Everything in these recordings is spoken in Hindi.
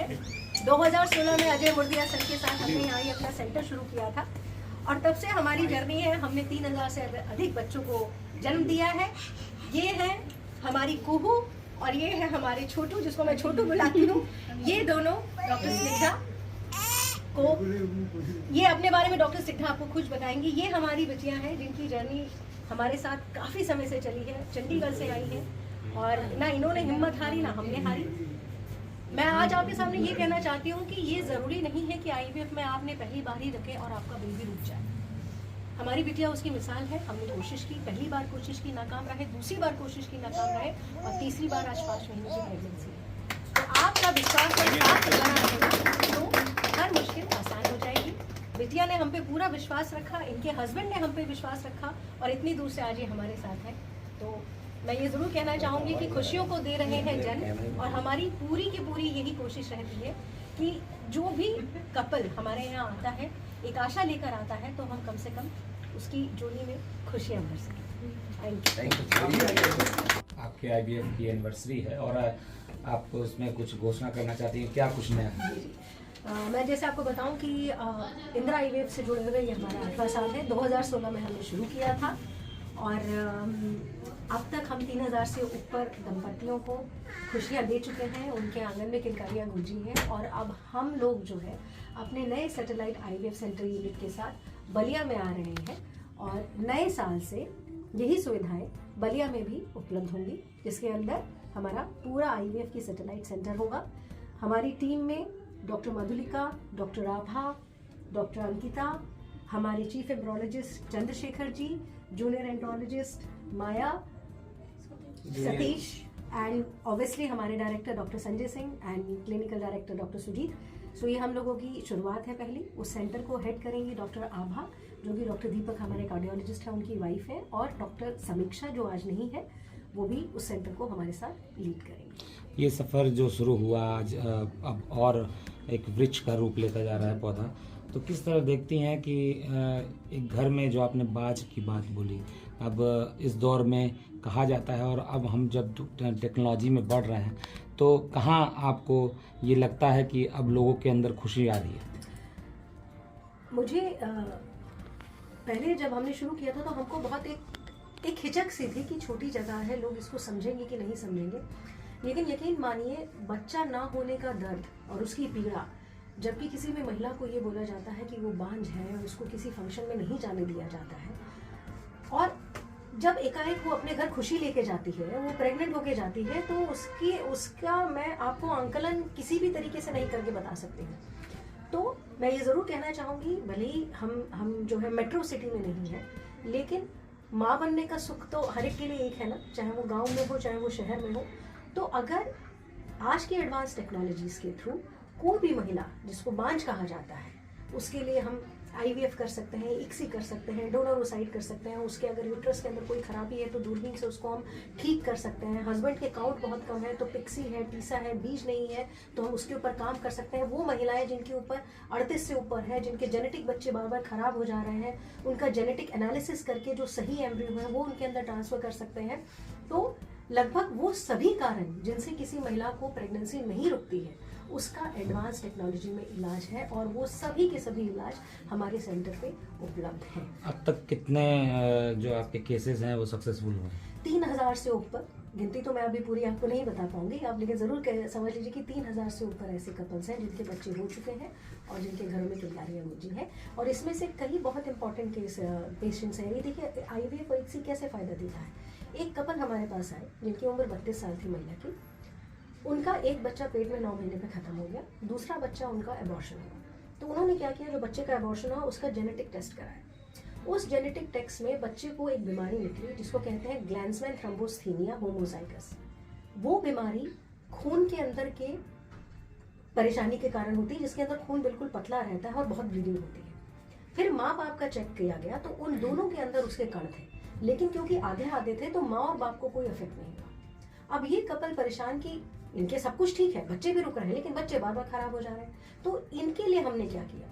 है। 2016 में अजय मुर्दिया सर के साथ हमने यहाँ ही अपना सेंटर शुरू किया था और तब से हमारी जर्नी है। हमने 3000 से अधिक बच्चों को जन्म दिया है। ये है हमारी कुहू और ये है हमारे छोटू, जिसको मैं छोटू बुलाती हूँ। ये दोनों डॉक्टर स्निग्धा को, ये अपने बारे में डॉक्टर स्निग्धा आपको खुद बताएंगी। ये हमारी बच्चियाँ हैं जिनकी जर्नी हमारे साथ काफ़ी समय से चली है, चंडीगढ़ से आई है और ना इन्होंने हिम्मत हारी ना हमने हारी। मैं आज आपके सामने ये कहना चाहती हूँ कि ये ज़रूरी नहीं है कि आईवीएफ में आपने पहली बार ही रखे और आपका बेबी रुक जाए। हमारी बिटिया उसकी मिसाल है। हमने कोशिश की, पहली बार कोशिश की, नाकाम रहे, दूसरी बार कोशिश की, नाकाम रहे और तीसरी बार आज 5 महीने की प्रेगनेंसी है। तो आपका विश्वास और साथ बना रहेगा तो हर मुश्किल आसान हो जाएगी। बिटिया ने हम पे पूरा विश्वास रखा, इनके हस्बैंड ने हम पे विश्वास रखा और इतनी दूर से आज ये हमारे साथ है। तो मैं ये ज़रूर कहना चाहूँगी कि खुशियों को दे रहे हैं जन्म और हमारी पूरी की पूरी यही कोशिश रहती है कि जो भी कपल हमारे यहाँ आता है एक आशा लेकर आता है तो हम कम से कम उसकी जोड़ी में खुशियाँ भर सकें। आपके आईवीएफ की एनिवर्सरी है और आप उसमें कुछ घोषणा करना चाहती हैं, क्या कुछ नया? मैं जैसे आपको बताऊं कि इंदिरा आईवीएफ से जुड़े हुए ये हमारा 8वां साल है। 2016 में हमने शुरू किया था और अब तक हम 3000 से ऊपर दंपतियों को खुशियाँ दे चुके हैं। उनके आंगन में किलकारियाँ गूंजी हैं और अब हम लोग जो है अपने नए सैटेलाइट आईवीएफ सेंटर यूनिट के साथ बलिया में आ रहे हैं और नए साल से यही सुविधाएं बलिया में भी उपलब्ध होंगी, जिसके अंदर हमारा पूरा आईवीएफ की सैटेलाइट सेंटर होगा। हमारी टीम में doctor Madhulika, doctor Abha, doctor Ankita, हमारे chief embryologist Chandrashekhar ji, junior andrologist Maya, Satish and obviously हमारे director doctor Sanjay Singh and clinical director doctor Sujit. So ये हम लोगों की शुरुआत है पहली। उस सेंटर को हेड करेंगी डॉक्टर आभा, जो कि डॉक्टर दीपक हमारे कार्डियोलॉजिस्ट हैं उनकी वाइफ है, और डॉक्टर समीक्षा जो आज नहीं है वो भी उस सेंटर को हमारे साथ लीड करेंगे। ये सफ़र जो शुरू हुआ आज अब और एक वृक्ष का रूप लेता जा रहा है पौधा, तो किस तरह देखती हैं कि एक घर में जो आपने बाज की बात बोली, अब इस दौर में कहा जाता है और अब हम जब टेक्नोलॉजी में बढ़ रहे हैं तो कहाँ आपको ये लगता है कि अब लोगों के अंदर खुशी आ रही है? मुझे पहले जब हमने शुरू किया था तो हमको बहुत एक हिचक सी थी कि छोटी जगह है, लोग इसको समझेंगे कि नहीं समझेंगे। लेकिन यकीन मानिए, बच्चा ना होने का दर्द और उसकी पीड़ा, जबकि किसी भी महिला को ये बोला जाता है कि वो बांझ है और उसको किसी फंक्शन में नहीं जाने दिया जाता है, और जब एकाएक वो अपने घर खुशी लेके जाती है, वो प्रेग्नेंट होके जाती है, तो उसका मैं आपको आंकलन किसी भी तरीके से नहीं करके बता सकती हूँ। तो मैं ये ज़रूर कहना चाहूँगी, भले ही हम जो है मेट्रो सिटी में नहीं है, लेकिन माँ बनने का सुख तो हर एक के लिए एक है ना, चाहे वो गांव में हो चाहे वो शहर में हो। तो अगर आज की एडवांस टेक्नोलॉजीज़ के थ्रू कोई भी महिला जिसको बांझ कहा जाता है, उसके लिए हम आईवीएफ कर सकते हैं, इक्सी कर सकते हैं, डोनोरोसाइड कर सकते हैं। उसके अगर यूट्रस के अंदर कोई खराबी है तो दूरबीन से उसको हम ठीक कर सकते हैं। हस्बैंड के काउंट बहुत कम है तो पिक्सी है, टीसा है, बीज नहीं है तो हम उसके ऊपर काम कर सकते हैं। वो महिलाएं जिनके ऊपर 38 से ऊपर है, जिनके जेनेटिक बच्चे बार बार खराब हो जा रहे हैं, उनका जेनेटिक एनालिसिस करके जो सही एम्ब्रियो है वो उनके अंदर ट्रांसफर कर सकते हैं। तो लगभग वो सभी कारण जिनसे किसी महिला को प्रेगनेंसी नहीं रुकती है, उसका एडवांस टेक्नोलॉजी में इलाज है और वो सभी के सभी इलाज हमारे सेंटर पे उपलब्ध हैं। अब तक कितने जो आपके केसेस हैं वो सक्सेसफुल हुए? 3000 से ऊपर। गिनती तो मैं अभी पूरी आपको नहीं बता पाऊंगी, आप लेकिन ज़रूर समझ लीजिए कि 3000 से ऊपर ऐसे कपल्स हैं जिनके बच्चे हो चुके हैं और जिनके घरों में किलकारियाँ गूंजी हैं। और इसमें से कई बहुत इंपॉर्टेंट पेशेंट्स हैं। ये देखिए, आईवीएफ और इक्सी कैसे फ़ायदा देता है। एक कपल हमारे पास आए जिनकी उम्र 32 साल थी महिला की। उनका एक बच्चा पेट में 9 महीने में ख़त्म हो गया, दूसरा बच्चा उनका एबॉर्शन हुआ। तो उन्होंने क्या किया, जो बच्चे का एबॉर्शन हुआ उसका जेनेटिक टेस्ट कराया। उस जेनेटिक टेस्ट में बच्चे को एक बीमारी निकली जिसको कहते हैं ग्लैंड्समैन थ्रोम्बोस्थेनिया होमोजाइगस। वो बीमारी खून के अंदर के परेशानी के कारण होती है, जिसके अंदर खून बिल्कुल पतला रहता है और बहुत ब्लीडिंग होती है। फिर माँ बाप का चेक किया गया तो उन दोनों के अंदर उसके कण थे, लेकिन क्योंकि आधे आधे थे तो माँ और बाप को कोई इफेक्ट नहीं हुआ। अब ये कपल परेशान कि इनके सब कुछ ठीक है, बच्चे भी रुक रहे हैं, लेकिन बच्चे बार बार खराब हो जा रहे हैं। तो इनके लिए हमने क्या किया,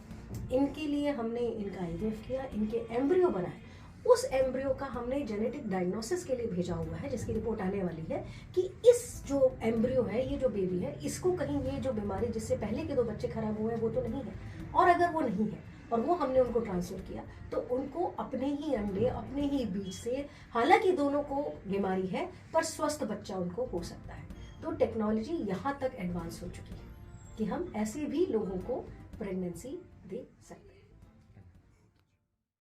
इनके लिए हमने इनका आईवीएफ किया, इनके एम्ब्रियो बनाए उस एम्ब्रियो का हमने जेनेटिक डायग्नोसिस के लिए भेजा हुआ है, जिसकी रिपोर्ट आने वाली है कि इस जो एम्ब्रियो है, ये जो बेबी है, इसको कहीं ये जो बीमारी जिससे पहले के 2 बच्चे खराब हुए हैं वो तो नहीं है। और अगर वो नहीं है और वो हमने उनको ट्रांसफर किया तो उनको अपने ही अंडे, अपने ही बीज से, हालांकि दोनों को बीमारी है पर स्वस्थ बच्चा उनको हो सकता है। तो टेक्नोलॉजी यहाँ तक एडवांस हो चुकी है कि हम ऐसे भी लोगों को प्रेगनेंसी दे सकते हैं।